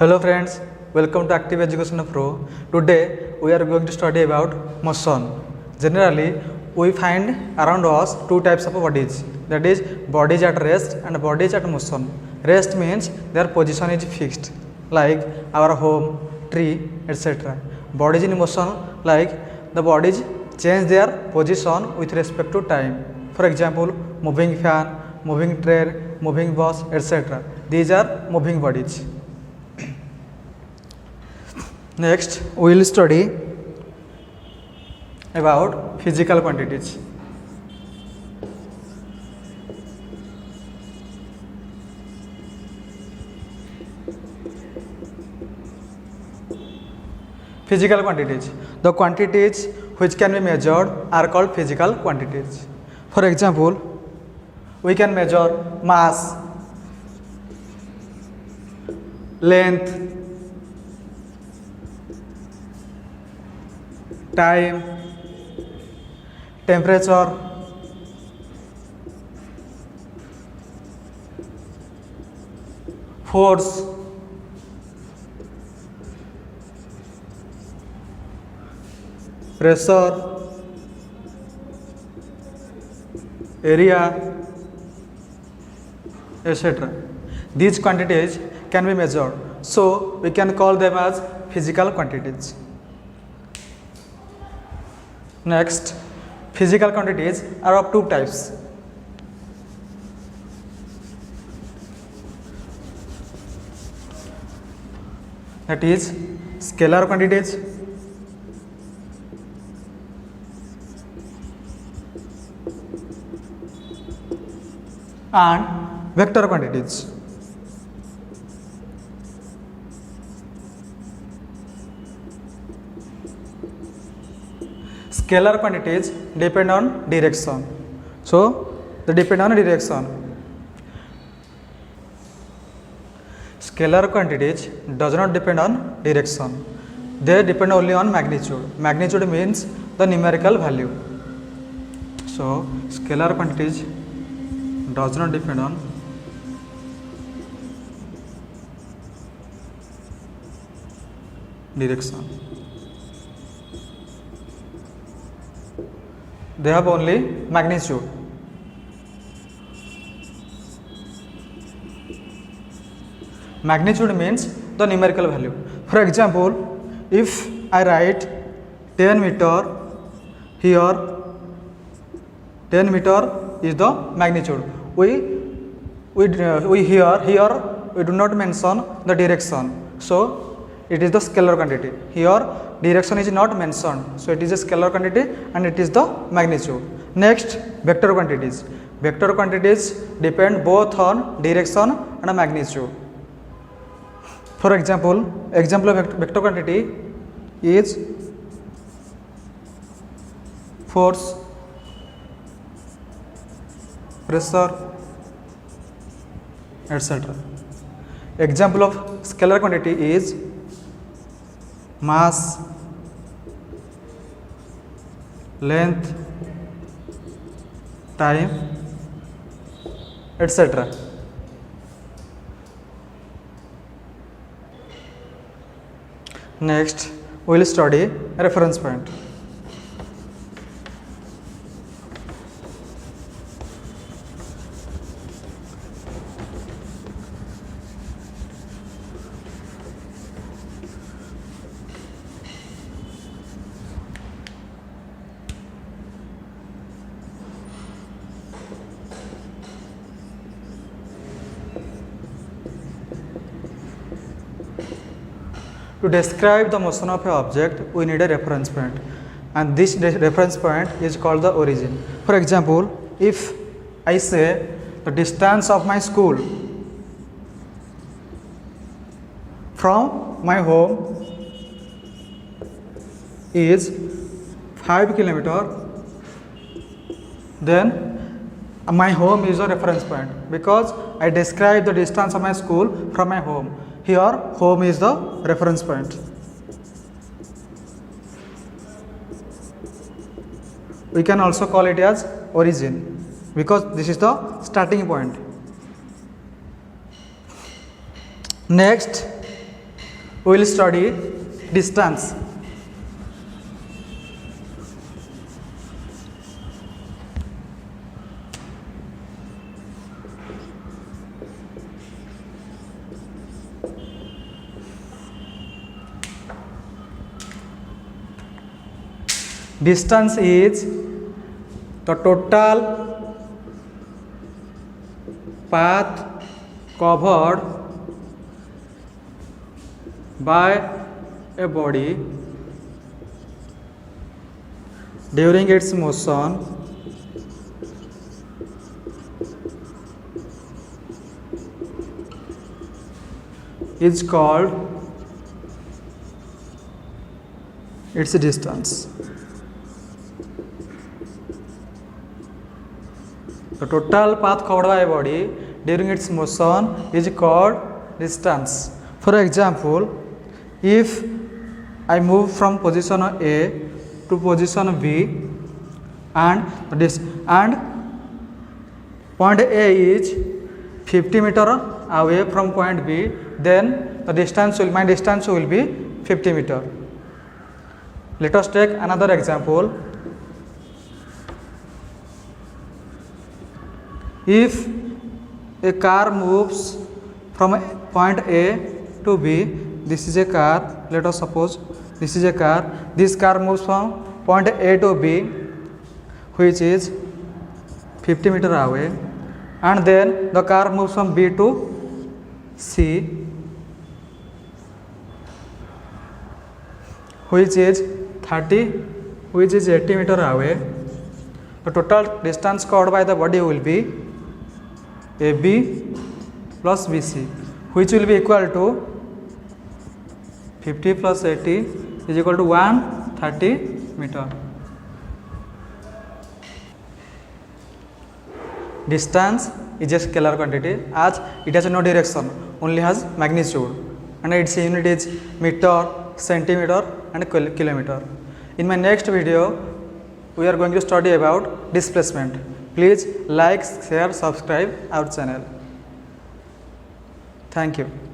Hello friends, welcome to Active Education Pro. Today we are going to study about motion. Generally, we find around us two types of bodies, that is bodies at rest and bodies at motion. Rest means their position is fixed, like our home, tree, etc. Bodies in motion, like the bodies change their position with respect to time. For example, moving fan, moving train, moving bus, etc. These are moving bodies. Next, we will study about physical quantities. Physical quantities. The quantities which can be measured are called physical quantities. For example, we can measure mass, length, time, temperature, force, pressure, area, etc. These quantities can be measured, so we can call them as physical quantities. Next, physical quantities are of two types. That is scalar quantities and vector quantities. Scalar quantities depend on direction. So, they depend on direction. Scalar quantities does not depend on direction. They depend only on magnitude. Magnitude means the numerical value. So, scalar quantities does not depend on direction. They have only magnitude. Magnitude means the numerical value. For example, if I write 10 meter here, 10 meter is the magnitude. Here we do not mention the direction, so it is the scalar quantity. Here direction is not mentioned, so it is a scalar quantity and it is the magnitude. Next, vector quantities. Vector quantities depend both on direction and magnitude. For example of vector quantity is force, pressure, etc. Example of scalar quantity is mass, length, time, etc. Next, we will study reference point. To describe the motion of an object, we need a reference point, and this reference point is called the origin. For example, if I say the distance of my school from my home is 5 km, then my home is a reference point because I describe the distance of my school from my home. Here, home is the reference point. We can also call it as origin because this is the starting point. Next, We will study distance. Distance is the total path covered by a body during its motion is called its distance. The total path covered by a body during its motion is called distance. For example, if I move from position A to position B and point A is 50 meter away from point B, then my distance will be 50 meter. Let us take another example. If a car moves from point A to B, this is a car, let us suppose this is a car, this car moves from point A to B, which is 50 meter away, and then the car moves from B to C, which is 80 meter away. The total distance covered by the body will be AB plus BC, which will be equal to 50 plus 80 is equal to 130 meter. Distance is a scalar quantity as it has no direction, only has magnitude, and its unit is meter, centimeter and kilometer. In my next video, we are going to study about displacement. Please like, share, subscribe our channel. Thank you.